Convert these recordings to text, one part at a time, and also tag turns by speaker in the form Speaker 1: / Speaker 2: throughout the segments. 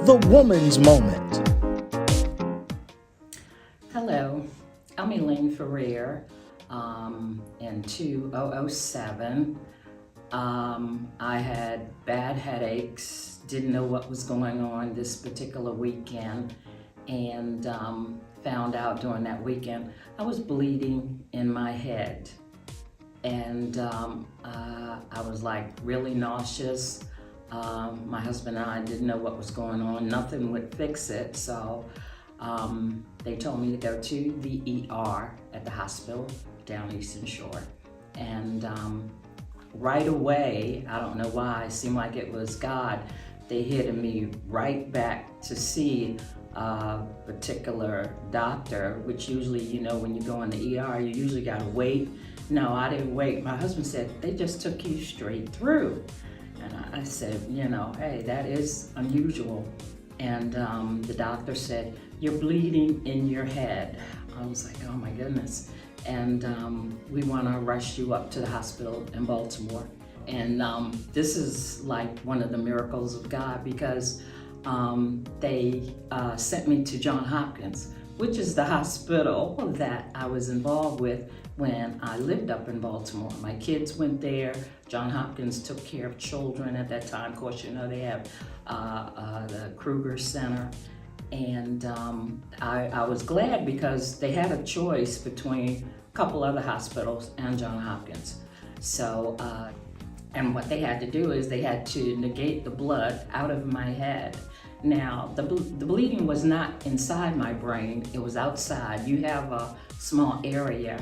Speaker 1: The Woman's Moment.
Speaker 2: Hello, I'm Elaine in 2007. I had bad headaches, didn't know what was going on this particular weekend, and found out during that weekend I was bleeding in my head. And I was like really nauseous. My husband and I didn't know what was going on. Nothing would fix it. So they told me to go to the ER at the hospital down Eastern Shore. And right away, I don't know why, it seemed like it was God, they headed me right back to see a particular doctor, which usually, you know, when you go in the ER, you usually gotta wait. No, I didn't wait. My husband said, they just took you straight through. And I said, you know, hey, that is unusual. And the doctor said, you're bleeding in your head. I was like, oh my goodness. And we wanna rush you up to the hospital in Baltimore. And this is like one of the miracles of God, because they sent me to Johns Hopkins, which is the hospital that I was involved with when I lived up in Baltimore. My kids went there. Johns Hopkins took care of children at that time. Of course, you know, they have the Kruger Center. And I was glad because they had a choice between a couple other hospitals and Johns Hopkins. So, and what they had to do is they had to negate the blood out of my head. Now, the bleeding was not inside my brain, it was outside. You have a small area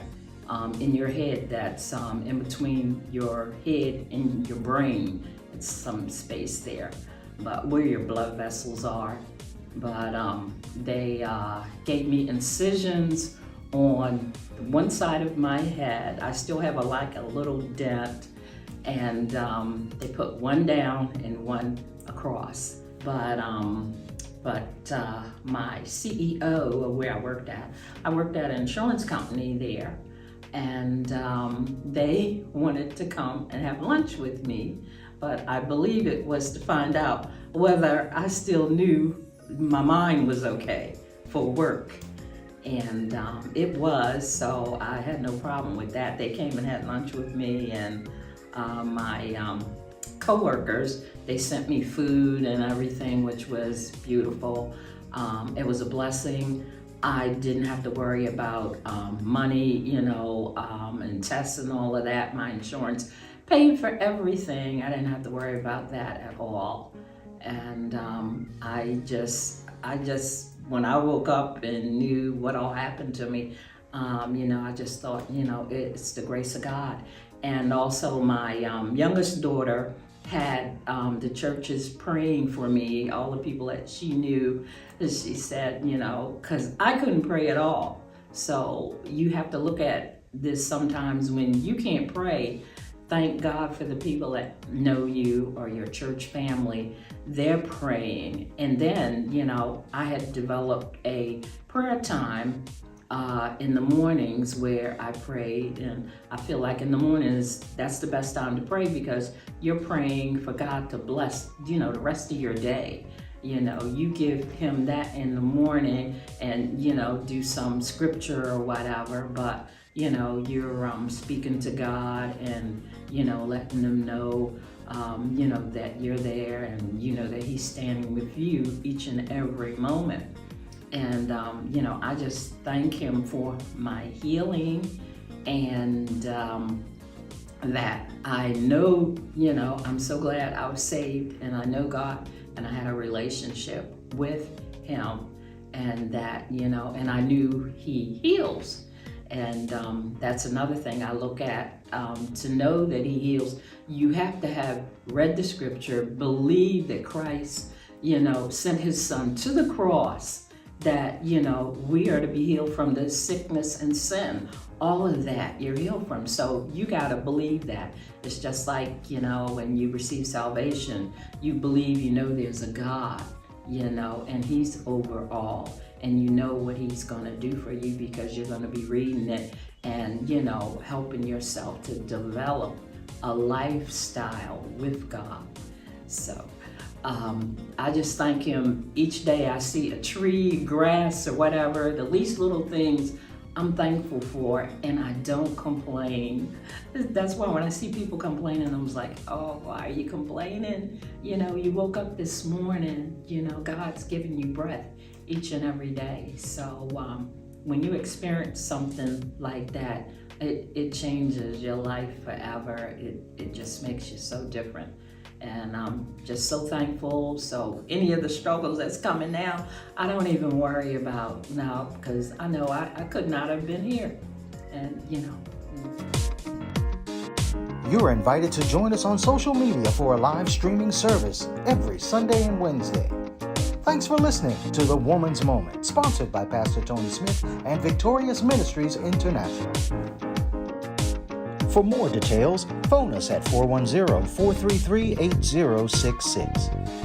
Speaker 2: in your head that's in between your head and your brain. It's some space there, but where your blood vessels are. But they gave me incisions on one side of my head. I still have like a little dent, and they put one down and one across. But my CEO of where I worked at an insurance company there, and they wanted to come and have lunch with me, but I believe it was to find out whether I still knew my mind was okay for work. And it was, so I had no problem with that. They came and had lunch with me, and my co-workers, they sent me food and everything, which was beautiful. It was a blessing. I didn't have to worry about money, you know, and tests and all of that. My insurance paid for everything. I didn't have to worry about that at all. And I just, when I woke up and knew what all happened to me, you know, I just thought, you know, it's the grace of God. And also my youngest daughter had the churches praying for me, all the people that she knew. She said, you know, because I couldn't pray at all. So you have to look at this sometimes when you can't pray. Thank God for the people that know you or your church family. They're praying. And then, you know, I had developed a prayer time in the mornings where I prayed, and I feel like in the mornings, that's the best time to pray, because you're praying for God to bless, you know, the rest of your day. You know, you give him that in the morning and, you know, do some scripture or whatever, but, you know, you're speaking to God and, you know, letting him know, you know, that you're there, and, you know, that he's standing with you each and every moment. And, you know, I just thank him for my healing, and that I know, you know, I'm so glad I was saved, and I know God, and I had a relationship with him, and that, you know, and I knew he heals. And that's another thing I look at, to know that he heals. You have to have read the scripture, believe that Christ, you know, sent his son to the cross, that, you know, we are to be healed from the sickness and sin. All of that you're healed from. So you got to believe that. It's just like, you know, when you receive salvation, you believe, you know, there's a God, you know, and he's over all. And you know what he's going to do for you, because you're going to be reading it and, you know, helping yourself to develop a lifestyle with God. So I just thank him each day I see a tree, grass, or whatever, the least little things I'm thankful for, and I don't complain. That's why when I see people complaining, I'm just like, oh, why are you complaining? You know, you woke up this morning, you know, God's giving you breath each and every day. So when you experience something like that, it changes your life forever. It just makes you so different. And I'm just so thankful. So any of the struggles that's coming now, I don't even worry about now, because I know I could not have been here. And you know.
Speaker 1: You are invited to join us on social media for a live streaming service every Sunday and Wednesday. Thanks for listening to The Woman's Moment, sponsored by Pastor Tony Smith and Victorious Ministries International. For more details, phone us at 410-433-8066.